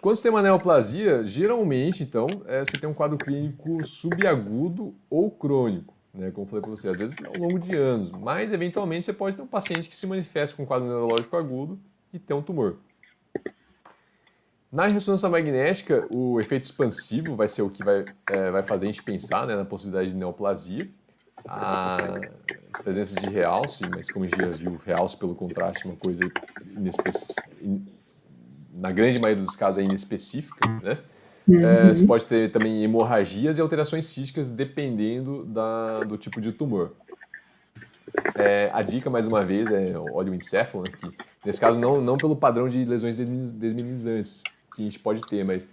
Quando você tem uma neoplasia, geralmente, então, você tem um quadro clínico subagudo ou crônico, né? Como eu falei para você, às vezes ao longo de anos, mas eventualmente você pode ter um paciente que se manifesta com um quadro neurológico agudo e ter um tumor. Na ressonância magnética, o efeito expansivo vai ser o que vai fazer a gente pensar, né, na possibilidade de neoplasia. A presença de realce, mas como a gente já viu, realce pelo contraste é uma coisa na grande maioria dos casos é inespecífica, né? Você Uhum. pode ter também hemorragias e alterações císticas dependendo do tipo de tumor. A dica, mais uma vez, é óleo encéfalo, né, que nesse caso não pelo padrão de lesões desminimizantes que a gente pode ter, mas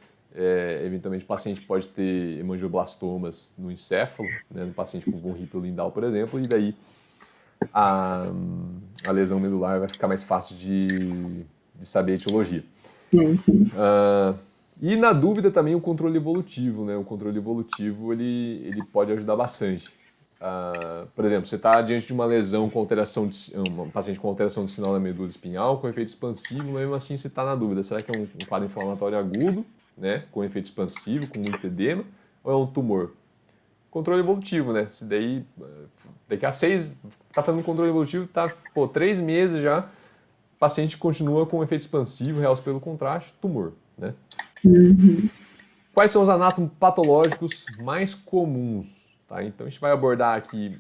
eventualmente o paciente pode ter hemangioblastomas no encéfalo, né, no paciente com von Hippel-Lindau, por exemplo, e daí a, a lesão medular vai ficar mais fácil de saber a etiologia. Uhum. E na dúvida também o controle evolutivo, né? O controle evolutivo ele pode ajudar bastante. Por exemplo, você está diante de uma lesão com alteração um paciente com alteração de sinal na medula espinhal, com efeito expansivo, mas mesmo assim você está na dúvida, será que é um quadro inflamatório agudo, né? Com efeito expansivo, com muito edema, ou é um tumor? Controle evolutivo, né? Se daí, daqui a 6, tá fazendo controle evolutivo, tá, 3 meses já, o paciente continua com efeito expansivo, realce pelo contraste, tumor, né? Uhum. Quais são os anátomos patológicos mais comuns? Tá? Então a gente vai abordar aqui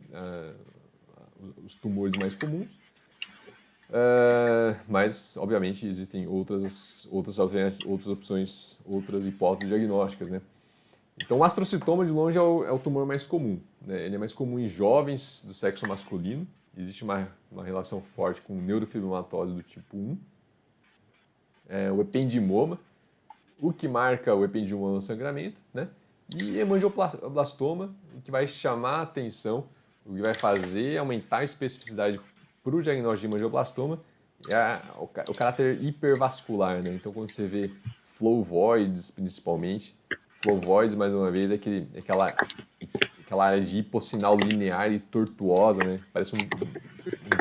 os tumores mais comuns, mas obviamente existem outras opções, outras hipóteses diagnósticas, né? Então o astrocitoma de longe é o tumor mais comum, né? Ele é mais comum em jovens do sexo masculino, existe uma relação forte com neurofibromatose do tipo 1, o ependimoma, o que marca o ependimoma é o sangramento, né? E hemangioblastoma, o que vai chamar a atenção, o que vai fazer aumentar a especificidade para o diagnóstico de hemangioblastoma é o caráter hipervascular, né? Então, quando você vê flow voids, principalmente, flow voids, mais uma vez, aquela área de hipossinal linear e tortuosa, né? Parece um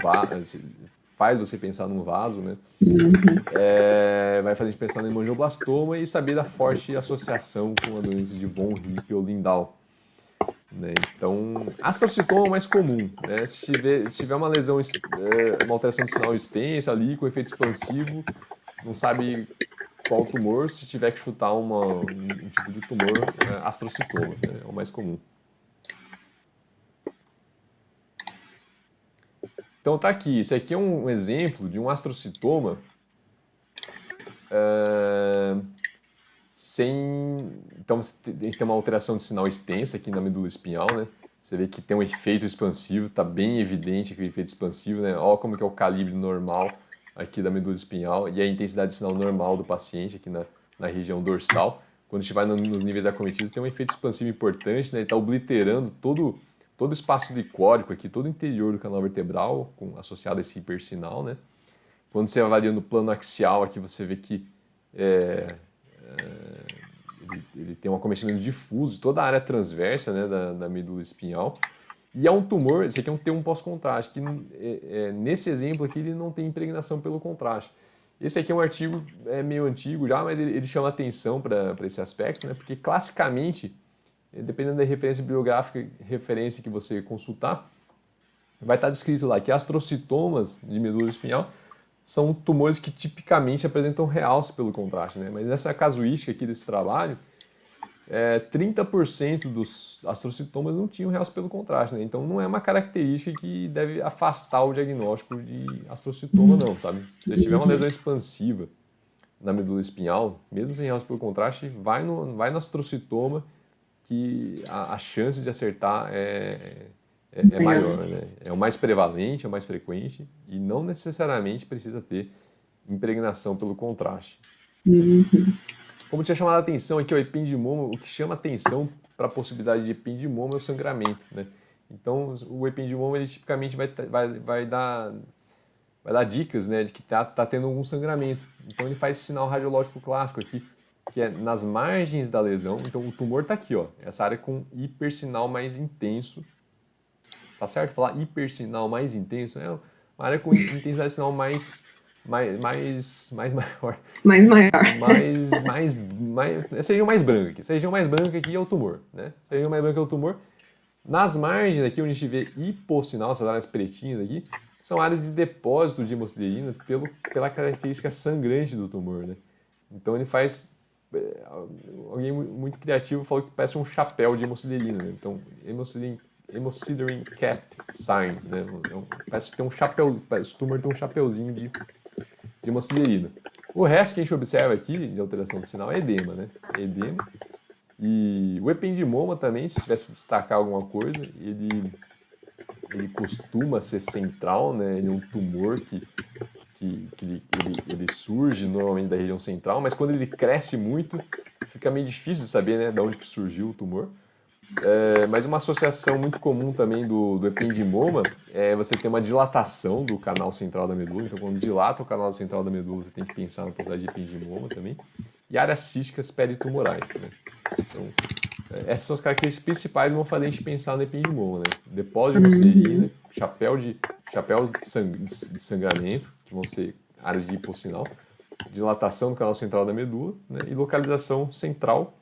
vaso, faz você pensar num vaso, né? Uhum. Vai fazer a gente pensar no hemangioblastoma e saber da forte associação com a doença de von Hippel-Lindau. Né? Então, astrocitoma é o mais comum. Né? Se tiver uma lesão, uma alteração de sinal extensa ali, com efeito expansivo, não sabe qual tumor, se tiver que chutar um tipo de tumor, astrocitoma, né? É o mais comum. Então tá aqui, esse aqui é um exemplo de um astrocitoma sem. Então a gente tem uma alteração de sinal extensa aqui na medula espinhal, né? Você vê que tem um efeito expansivo, está bem evidente aquele efeito expansivo, né? Olha como que é o calibre normal aqui da medula espinhal e a intensidade de sinal normal do paciente aqui na região dorsal. Quando a gente vai nos níveis acometidos, tem um efeito expansivo importante, né? Ele está obliterando todo o espaço licórico aqui, todo o interior do canal vertebral, associado a esse hipersinal, né? Quando você avalia no plano axial, aqui você vê que ele tem um acometimento difuso de toda a área transversa, né, da medula espinhal. E é um tumor, esse aqui é um T1 pós-contraste, que nesse exemplo aqui ele não tem impregnação pelo contraste. Esse aqui é um artigo meio antigo já, mas ele chama atenção para esse aspecto, né, porque classicamente, dependendo da referência bibliográfica, referência que você consultar, vai estar descrito lá que astrocitomas de medula espinhal são tumores que tipicamente apresentam realce pelo contraste, né? Mas nessa casuística aqui desse trabalho, 30% dos astrocitomas não tinham realce pelo contraste, né? Então não é uma característica que deve afastar o diagnóstico de astrocitoma, não, sabe? Se tiver uma lesão expansiva na medula espinhal, mesmo sem realce pelo contraste, vai no astrocitoma que a chance de acertar é Maior. maior, né? É o mais prevalente, é o mais frequente e não necessariamente precisa ter impregnação pelo contraste. Uhum. Como tinha chamado a atenção aqui, o ependimoma, o que chama atenção para a possibilidade de ependimoma é o sangramento, né? Então, o ependimoma, ele tipicamente vai dar dicas, né, de que tá tendo algum sangramento. Então, ele faz esse sinal radiológico clássico aqui, que é nas margens da lesão. Então, o tumor está aqui, ó, essa área com hipersinal mais intenso. Tá certo? Falar hipersinal mais intenso é uma área com intensidade de sinal mais maior, Mais maior. essa região mais branca aqui. Essa região mais branca aqui é o tumor, né? Essa região mais branca é o tumor. Nas margens aqui, onde a gente vê hipossinal, essas áreas pretinhas aqui, são áreas de depósito de hemociderina pela característica sangrante do tumor, né? Então ele faz... alguém muito criativo falou que parece um chapéu de hemociderina, né? Então, hemosiderin cap sign, né? Parece que tem um chapéu, parece que o tumor tem um chapéuzinho de hemociderina. O resto que a gente observa aqui de alteração do sinal é edema, né? Edema. E o ependimoma também, se tivesse que destacar alguma coisa, ele costuma ser central, né? Ele é um tumor que ele surge normalmente da região central, mas quando ele cresce muito, fica meio difícil de saber, né, de onde que surgiu o tumor. Mas uma associação muito comum também do ependimoma é você ter uma dilatação do canal central da medula. Então, quando dilata o canal central da medula, você tem que pensar na possibilidade de ependimoma também. E áreas císticas peritumorais, né? Então, essas são as características principais que vão fazer a gente pensar no ependimoma, né? Depósito de hemociderina, chapéu de sangramento, que vão ser áreas de hipossinal, dilatação do canal central da medula, né? E localização central.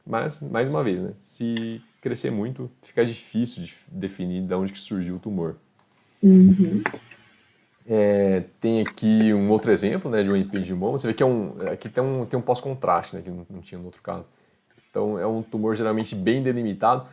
Mas, mais uma vez, né? Se crescer muito, fica difícil de definir de onde que surgiu o tumor. Tem aqui um outro exemplo, né, de um ependimoma. Você vê que aqui tem um pós-contraste, né, que não tinha no outro caso. Então, é um tumor geralmente bem delimitado.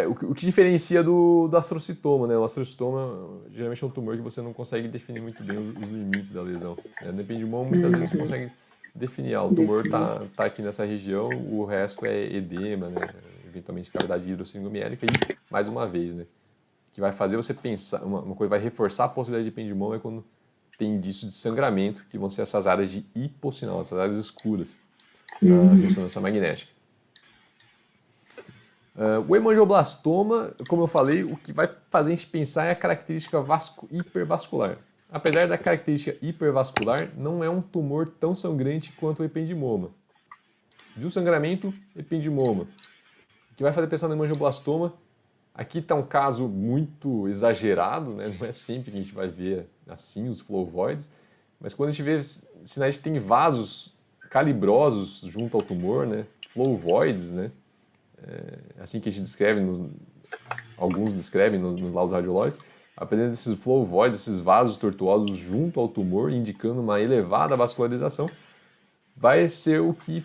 O que diferencia do astrocitoma, né? O astrocitoma geralmente é um tumor que você não consegue definir muito bem os limites da lesão. No ependimoma, muitas vezes você consegue definir, o tumor tá aqui nessa região, o resto é edema, né? Eventualmente cavidade hidrossinomiérica e, mais uma vez, né? Que vai fazer você pensar, uma coisa vai reforçar a possibilidade de ependimoma é quando tem indício de sangramento, que vão ser essas áreas de hipossinal, essas áreas escuras na ressonância magnética. O hemangioblastoma, como eu falei, o que vai fazer a gente pensar é a característica hipervascular. Apesar da característica hipervascular, não é um tumor tão sangrante quanto o ependimoma. Viu sangramento? Ependimoma. O que vai fazer pensar no hemangioblastoma? Aqui está um caso muito exagerado, né? Não é sempre que a gente vai ver assim os flavoides, mas quando a gente vê sinais de que tem vasos calibrosos junto ao tumor, né? Flavoides, né? Assim que a gente descreve, alguns descrevem nos laudos radiológicos, a presença desses flavoides, esses vasos tortuosos junto ao tumor, indicando uma elevada vascularização, vai ser o que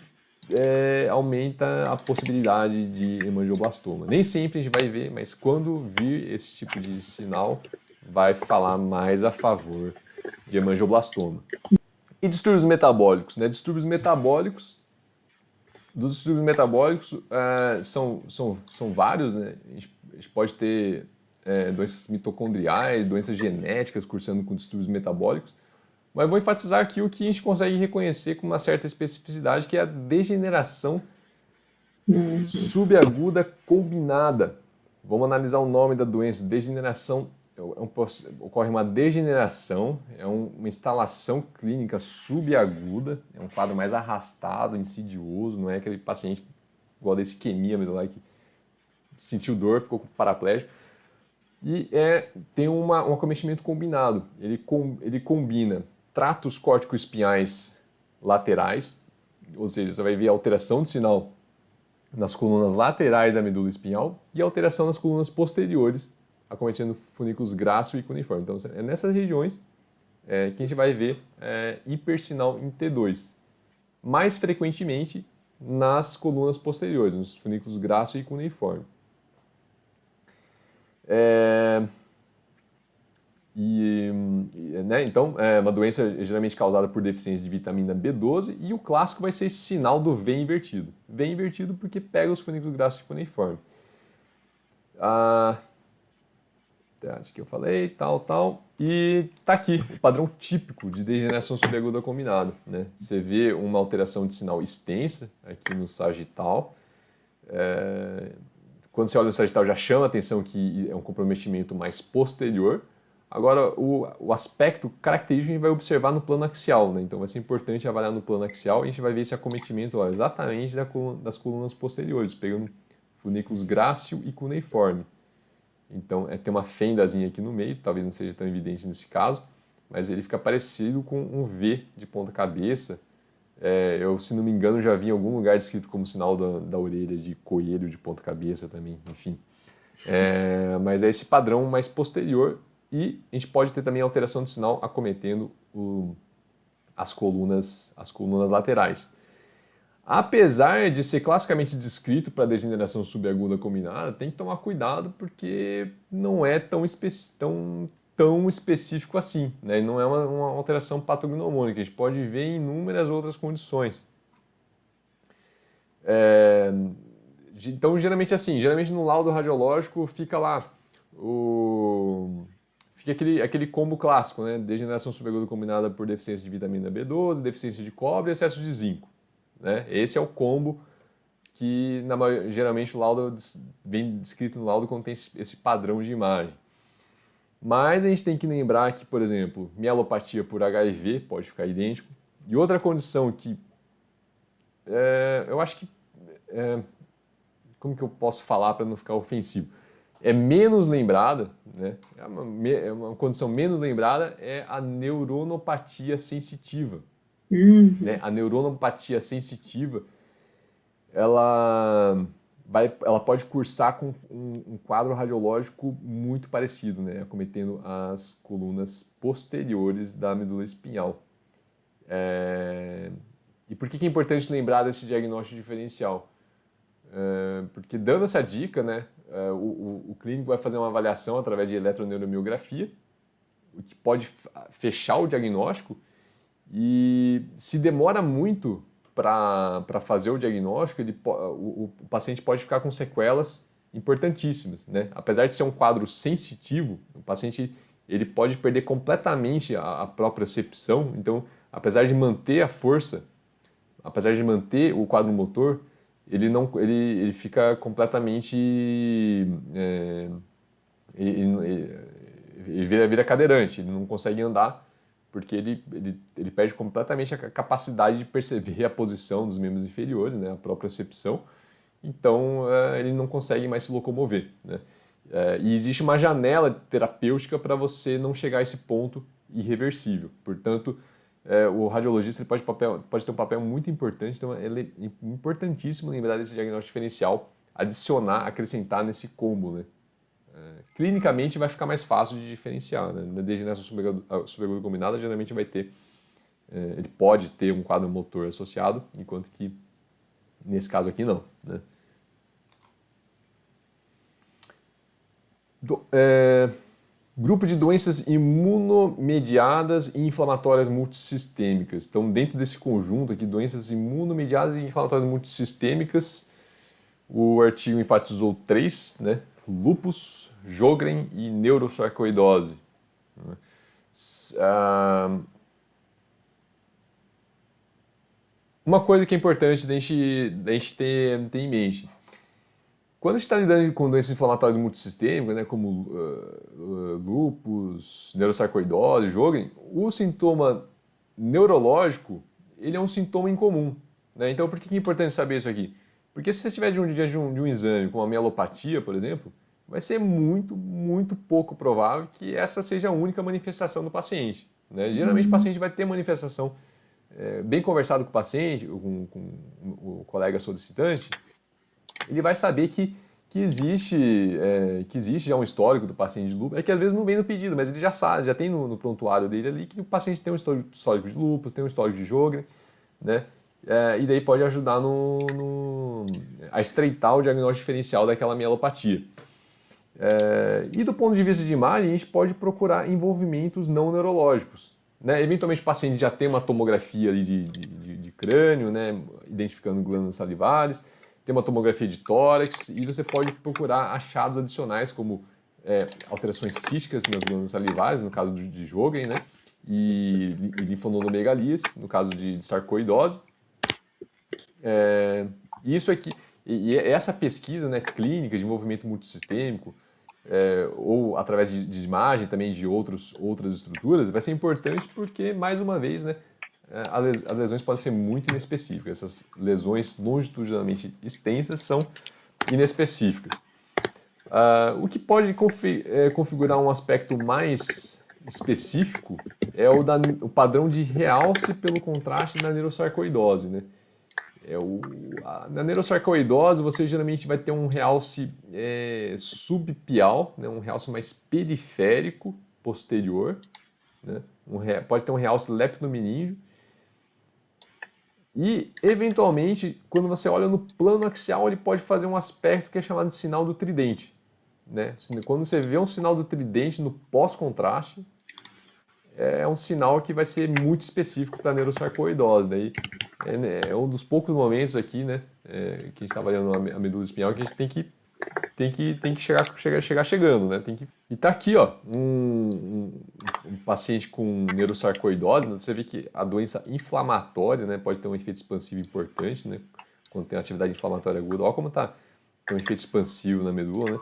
aumenta a possibilidade de hemangioblastoma. Nem sempre a gente vai ver, mas quando vir esse tipo de sinal, vai falar mais a favor de hemangioblastoma. E distúrbios metabólicos, né? Dos distúrbios metabólicos são vários, né? A gente pode ter doenças mitocondriais, doenças genéticas cursando com distúrbios metabólicos, mas eu vou enfatizar aqui o que a gente consegue reconhecer com uma certa especificidade, que é a degeneração subaguda combinada. Vamos analisar o nome da doença. Degeneração, ocorre uma degeneração, uma instalação clínica subaguda, é um quadro mais arrastado, insidioso, não é aquele paciente igual da isquemia medular que sentiu dor, ficou paraplégico. E tem um acometimento combinado. Ele combina tratos córtico-espinhais laterais, ou seja, você vai ver alteração de sinal nas colunas laterais da medula espinhal e alteração nas colunas posteriores, acometendo funículos grácil e cuneiforme. Então, é nessas regiões que a gente vai ver hipersinal em T2. Mais frequentemente nas colunas posteriores, nos funículos grácil e cuneiforme. Então, é uma doença geralmente causada por deficiência de vitamina B12 e o clássico vai ser esse sinal do V invertido. V invertido porque pega os funículos grácil e cuneiforme. Isso que eu falei, tal. E tá aqui o padrão típico de degeneração subaguda combinada, né? Você vê uma alteração de sinal extensa aqui no sagital. Quando você olha no sagital já chama a atenção que é um comprometimento mais posterior. Agora, o aspecto característico a gente vai observar no plano axial, né? Então vai ser importante avaliar no plano axial e a gente vai ver esse acometimento exatamente das colunas posteriores, pegando funículos grácil e cuneiforme. Então tem uma fendazinha aqui no meio, talvez não seja tão evidente nesse caso, mas ele fica parecido com um V de ponta cabeça. Eu, se não me engano, já vi em algum lugar descrito como sinal da orelha de coelho de ponta cabeça também, enfim. Mas é esse padrão mais posterior e a gente pode ter também alteração de sinal acometendo as colunas laterais. Apesar de ser classicamente descrito para degeneração subaguda combinada, tem que tomar cuidado porque não é tão específico assim, né? Não é uma alteração patognomônica, a gente pode ver em inúmeras outras condições. Então, geralmente assim, no laudo radiológico fica lá fica aquele combo clássico, né? Degeneração subaguda combinada por deficiência de vitamina B12, deficiência de cobre e excesso de zinco, né? Esse é o combo que geralmente o laudo vem descrito no laudo quando tem esse padrão de imagem. Mas a gente tem que lembrar que, por exemplo, mielopatia por HIV pode ficar idêntico. E outra condição que eu acho que como que eu posso falar para não ficar ofensivo? É menos lembrada, né? É uma condição menos lembrada, é a neuronopatia sensitiva. Né? A neuronopatia sensitiva, ela pode cursar com um quadro radiológico muito parecido, né? Acometendo as colunas posteriores da medula espinhal. E por que é importante lembrar desse diagnóstico diferencial? Porque dando essa dica, né, o clínico vai fazer uma avaliação através de eletroneuromiografia, o que pode fechar o diagnóstico, e se demora muito para fazer o diagnóstico, o paciente pode ficar com sequelas importantíssimas, né? Apesar de ser um quadro sensitivo, o paciente ele pode perder completamente a propriocepção, então, apesar de manter a força, apesar de manter o quadro motor, ele fica completamente ele vira cadeirante, ele não consegue andar porque ele perde completamente a capacidade de perceber a posição dos membros inferiores, né, a propriocepção, então ele não consegue mais se locomover, né? E existe uma janela terapêutica para você não chegar a esse ponto irreversível, portanto o radiologista ele pode ter um papel muito importante, então é importantíssimo lembrar desse diagnóstico diferencial, acrescentar nesse combo, né? Clinicamente vai ficar mais fácil de diferenciar, né? Na degeneração subaguda combinada geralmente vai ter, ele pode ter um quadro motor associado, enquanto que nesse caso aqui não, né? Grupo de doenças imunomediadas e inflamatórias multissistêmicas. Então, dentro desse conjunto aqui, doenças imunomediadas e inflamatórias multissistêmicas, o artigo enfatizou 3, né? Lúpus, Sjögren e neurosarcoidose. Uma coisa que é importante da gente ter em mente: quando a gente está lidando com doenças inflamatórias multissistêmicas, né, como lúpus, neurosarcoidose, Sjögren, o sintoma neurológico ele é um sintoma incomum, né? Então, por que é importante saber isso aqui? Porque se você tiver de um exame com uma mielopatia, por exemplo, vai ser muito, muito pouco provável que essa seja a única manifestação do paciente, né? Geralmente o paciente vai ter manifestação, bem conversado com o paciente, com o colega solicitante, ele vai saber que existe já um histórico do paciente de lúpus, que às vezes não vem no pedido, mas ele já sabe, já tem no prontuário dele ali que o paciente tem um histórico de lúpus, tem um histórico de Sjögren, né? E daí pode ajudar a estreitar o diagnóstico diferencial daquela mielopatia. E do ponto de vista de imagem, a gente pode procurar envolvimentos não neurológicos, né? Eventualmente o paciente já tem uma tomografia ali de crânio, né? Identificando glândulas salivares, tem uma tomografia de tórax, e você pode procurar achados adicionais como alterações císticas nas glândulas salivares, no caso de Sjögren, né? E linfonodomegalias, no caso de sarcoidose. Isso aqui, e essa pesquisa, né, clínica de envolvimento multissistêmico, ou através de imagem também de outras estruturas, vai ser importante porque, mais uma vez, né, as lesões podem ser muito inespecíficas. Essas lesões longitudinalmente extensas são inespecíficas. O que pode configurar um aspecto mais específico é o padrão de realce pelo contraste na neurosarcoidose, né? Na neurosarcoidose, você geralmente vai ter um realce subpial, né? Um realce mais periférico, posterior, né? Pode ter um realce leptomeníngeo. E, eventualmente, quando você olha no plano axial, ele pode fazer um aspecto que é chamado de sinal do tridente, né? Quando você vê um sinal do tridente no pós-contraste, é um sinal que vai ser muito específico para a neurosarcoidose. Daí é um dos poucos momentos aqui, né, que a gente está avaliando a medula espinhal, que a gente tem que chegar chegando, né? E tá aqui, ó, um paciente com neurosarcoidose, né? Você vê que a doença inflamatória, né, pode ter um efeito expansivo importante, né, quando tem atividade inflamatória aguda. Olha como tá, tem um efeito expansivo na medula, né?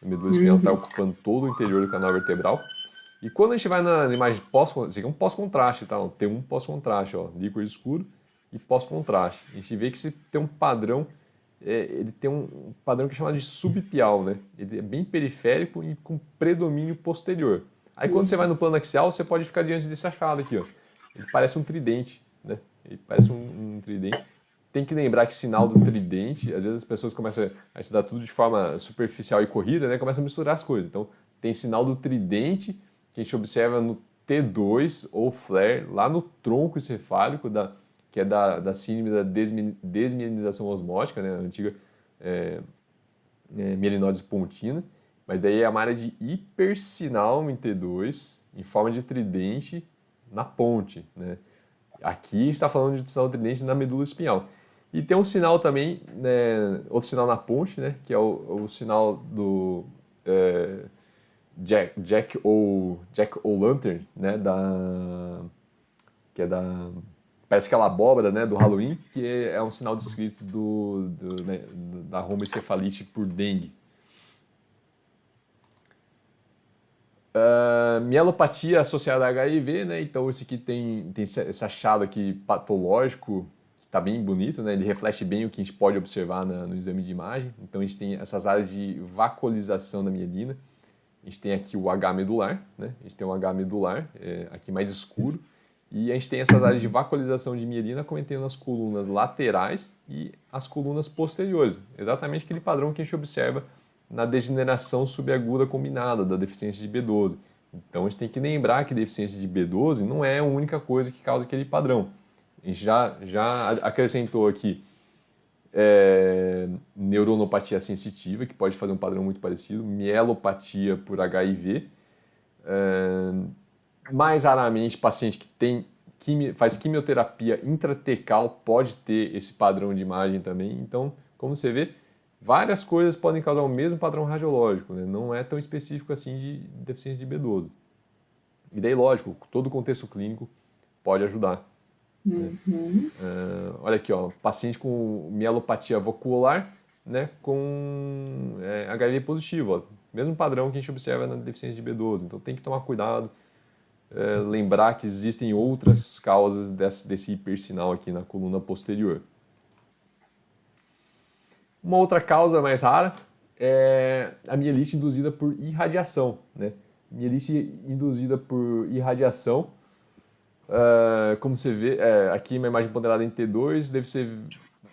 A medula espinhal está ocupando todo o interior do canal vertebral. E quando a gente vai nas imagens esse aqui é um pós-contraste, tá? Tem um pós-contraste, ó, líquido escuro e pós-contraste. A gente vê que se tem um padrão, ele tem um padrão que é chamado de subpial, né? Ele é bem periférico e com predomínio posterior. Aí quando você vai no plano axial, você pode ficar diante desse achado aqui, ó. Ele parece um tridente, né? Ele parece um tridente. Tem que lembrar que sinal do tridente, às vezes as pessoas começam a estudar tudo de forma superficial e corrida, né? Começam a misturar as coisas. Então, tem sinal do tridente, que a gente observa no T2 ou flare, lá no tronco encefálico, que é da síndrome da desmielinização osmótica, né? A antiga mielinose pontina. Mas daí é uma área de hipersinal em T2, em forma de tridente na ponte, né? Aqui está falando de sinal tridente na medula espinhal. E tem um sinal também, né, outro sinal na ponte, né, que é o sinal do Jack O'Lantern, né, parece aquela abóbora, né, do Halloween, que é um sinal descrito da romoencefalite por dengue. Mielopatia associada a HIV, né? Então esse aqui tem esse achado aqui patológico, que está bem bonito, né? Ele reflete bem o que a gente pode observar no exame de imagem. Então a gente tem essas áreas de vacuolização da mielina. A gente tem aqui o H medular, né? A gente tem o H medular, aqui mais escuro. E a gente tem essas áreas de vacuolização de mielina cometendo as colunas laterais e as colunas posteriores. Exatamente aquele padrão que a gente observa na degeneração subaguda combinada da deficiência de B12. Então a gente tem que lembrar que deficiência de B12 não é a única coisa que causa aquele padrão. A gente já acrescentou aqui neuronopatia sensitiva, que pode fazer um padrão muito parecido, mielopatia por HIV, mais raramente paciente que faz quimioterapia intratecal pode ter esse padrão de imagem também. Então, como você vê, várias coisas podem causar o mesmo padrão radiológico, né? Não é tão específico assim de deficiência de B12. E daí, lógico, todo o contexto clínico pode ajudar. Né? Olha aqui, ó, paciente com mielopatia vacuolar, né, com HIV positivo, ó, mesmo padrão que a gente observa na deficiência de B12. Então tem que tomar cuidado, lembrar que existem outras causas desse hipersinal aqui na coluna posterior. Uma outra causa mais rara é a mielite induzida por irradiação, né? Mielite induzida por irradiação, como você vê, aqui uma imagem ponderada em T2,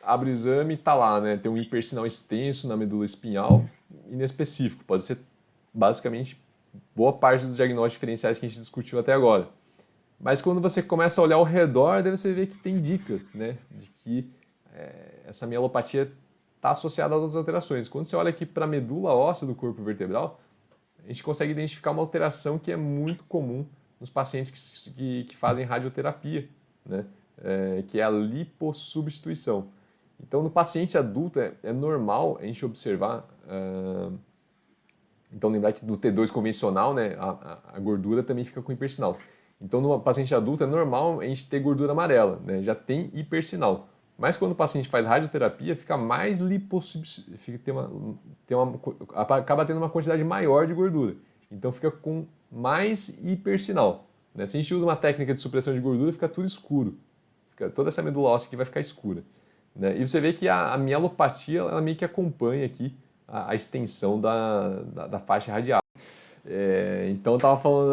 abre o exame e está lá, né? Tem um hipersinal extenso na medula espinhal, inespecífico, pode ser basicamente boa parte dos diagnósticos diferenciais que a gente discutiu até agora. Mas quando você começa a olhar ao redor, daí você vê que tem dicas, né? De que essa mielopatia está associada a outras alterações. Quando você olha aqui para a medula óssea do corpo vertebral, a gente consegue identificar uma alteração que é muito comum nos pacientes que fazem radioterapia, né? Que é a lipossubstituição. Então, no paciente adulto é normal a gente observar. Então, lembrar que no T2 convencional, né, a gordura também fica com hipersinal. Então, no paciente adulto é normal a gente ter gordura amarela, né? Já tem hipersinal. Mas quando o paciente faz radioterapia, fica mais acaba tendo uma quantidade maior de gordura. Então fica com mais hipersinal, né? Se a gente usa uma técnica de supressão de gordura, fica tudo escuro. Toda essa medula óssea aqui vai ficar escura, né? E você vê que a mielopatia ela meio que acompanha aqui a extensão da faixa radial. Então, eu estava falando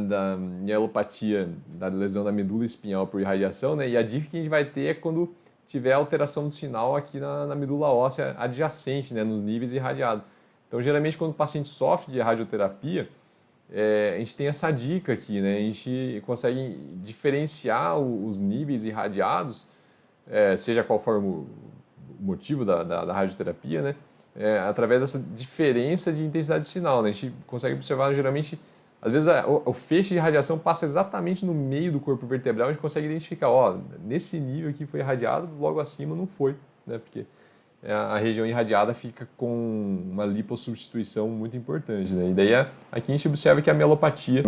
da mielopatia, da lesão da medula espinhal por irradiação, né? E a dica que a gente vai ter é quando tiver alteração do sinal aqui na medula óssea adjacente, né? Nos níveis irradiados. Então, geralmente, quando o paciente sofre de radioterapia, a gente tem essa dica aqui, né? A gente consegue diferenciar os níveis irradiados, seja qual for o motivo da radioterapia, né? Através dessa diferença de intensidade de sinal, né? A gente consegue observar, geralmente, às vezes o feixe de radiação passa exatamente no meio do corpo vertebral, a gente consegue identificar, ó, nesse nível aqui foi irradiado, logo acima não foi, né? Porque a região irradiada fica com uma lipossubstituição muito importante, né? E daí aqui a gente observa que a mielopatia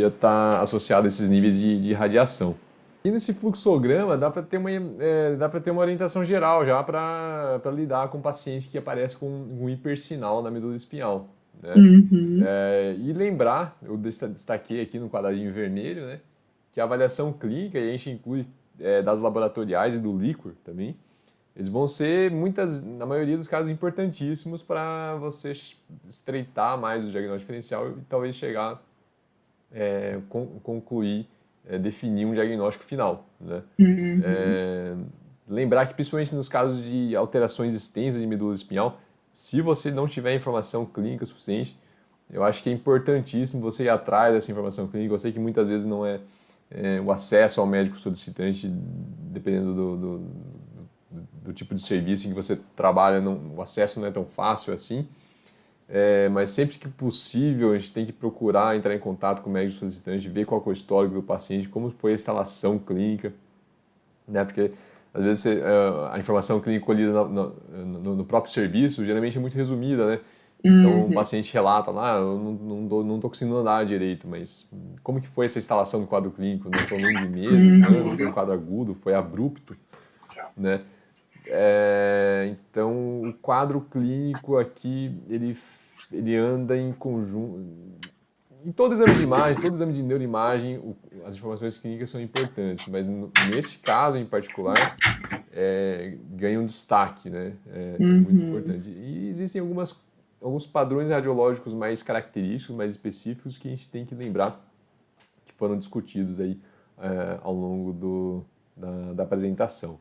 está associada a esses níveis de radiação. E nesse fluxograma dá para ter uma orientação geral já para lidar com paciente que aparece com um hipersinal na medula espinhal, né? Uhum. E lembrar, eu destaquei aqui no quadradinho vermelho, né, que a avaliação clínica, e a gente inclui das laboratoriais e do líquor também, eles vão ser, na maioria dos casos, importantíssimos para você estreitar mais o diagnóstico diferencial e talvez chegar concluir, definir um diagnóstico final, né? Uhum. Lembrar que, principalmente nos casos de alterações extensas de medula espinhal, se você não tiver informação clínica suficiente, eu acho que é importantíssimo você ir atrás dessa informação clínica. Eu sei que muitas vezes não o acesso ao médico solicitante, dependendo do tipo de serviço em que você trabalha, o acesso não é tão fácil assim. Mas sempre que possível, a gente tem que procurar entrar em contato com o médico solicitante, ver qual é o histórico do paciente, como foi a instalação clínica, né? Porque às vezes a informação clínica colhida no próprio serviço geralmente é muito resumida, né? Então o Uhum. paciente relata lá, eu não estou conseguindo andar direito, mas como que foi essa instalação do quadro clínico? Né? Foi ao longo de meses, anos, foi um quadro agudo, foi abrupto, né? Então, o quadro clínico aqui, ele anda em conjunto. Em todo exame de imagem, todo exame de neuroimagem, as informações clínicas são importantes, mas nesse caso em particular, ganha um destaque, né? É muito Uhum. importante. E existem alguns padrões radiológicos mais característicos, mais específicos, que a gente tem que lembrar que foram discutidos aí ao longo da apresentação.